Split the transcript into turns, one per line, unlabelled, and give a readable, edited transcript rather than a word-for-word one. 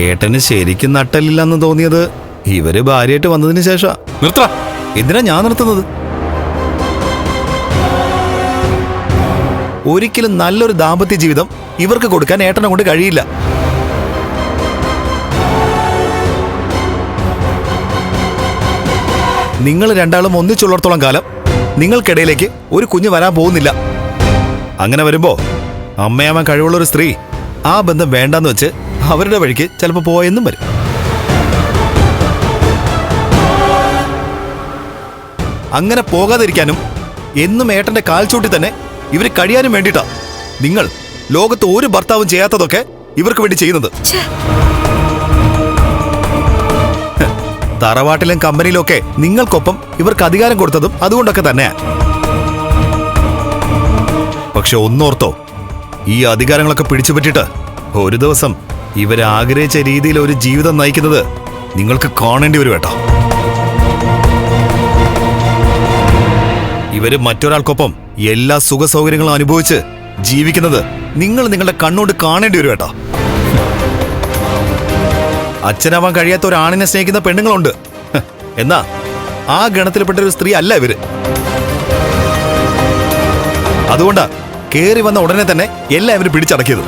ഏട്ടന് ശരിക്കും നട്ടലില്ലെന്ന് തോന്നിയത് ഇവര് ഭാര്യയായിട്ട് വന്നതിന് ശേഷം.
നിർത്ത.
എന്തിനാ ഞാൻ നിർത്തുന്നത്? ഒരിക്കലും നല്ലൊരു ദാമ്പത്യ ജീവിതം ഇവർക്ക് കൊടുക്കാൻ ഏട്ടനെ കൊണ്ട് കഴിയില്ല. നിങ്ങൾ രണ്ടാളും ഒന്നിച്ചുള്ളിടത്തോളം കാലം നിങ്ങൾക്കിടയിലേക്ക് ഒരു കുഞ്ഞ് വരാൻ പോകുന്നില്ല. അങ്ങനെ വരുമ്പോ അമ്മയാവാൻ കഴിവുള്ള ഒരു സ്ത്രീ ആ ബന്ധം വേണ്ടാന്ന് വെച്ച് അവരുടെ വഴിക്ക് ചിലപ്പോൾ പോയെന്നും വരും. അങ്ങനെ പോകാതിരിക്കാനും എന്നും ഏട്ടന്റെ കാൽച്ചൂട്ടി തന്നെ ഇവര് കഴിയാനും വേണ്ടിയിട്ടാ നിങ്ങൾ ലോകത്ത് ഒരു ഭർത്താവും ചെയ്യാത്തതൊക്കെ ഇവർക്ക് വേണ്ടി ചെയ്യുന്നത്. തറവാട്ടിലും കമ്പനിയിലും ഒക്കെ നിങ്ങൾക്കൊപ്പം ഇവർക്ക് അധികാരം കൊടുത്തതും അതുകൊണ്ടൊക്കെ തന്നെയാ. പക്ഷെ ഒന്നോർത്തോ, ഈ അധികാരങ്ങളൊക്കെ പിടിച്ചുപറ്റിട്ട് ഒരു ദിവസം ഇവരെ ആഗ്രഹിച്ച രീതിയിൽ ഒരു ജീവിതം നയിക്കുന്നത് നിങ്ങൾക്ക് കാണേണ്ടി വരും കേട്ടോ. ഇവര് മറ്റൊരാൾക്കൊപ്പം എല്ലാ സുഖ സൗകര്യങ്ങളും അനുഭവിച്ച് ജീവിക്കുന്നത് നിങ്ങൾ നിങ്ങളുടെ കണ്ണുകൊണ്ട് കാണേണ്ടി വരും കേട്ടോ. അച്ഛനാവാൻ കഴിയാത്ത ഒരു ആണിനെ സ്നേഹിക്കുന്ന പെണ്ണുങ്ങളുണ്ട്. എന്നാ ആ ഗണത്തിൽപ്പെട്ട ഒരു സ്ത്രീ അല്ല ഇവര്. അതുകൊണ്ടാ കേറി വന്ന ഉടനെ തന്നെ എല്ലാവരും പിടിച്ചടക്കിയത്.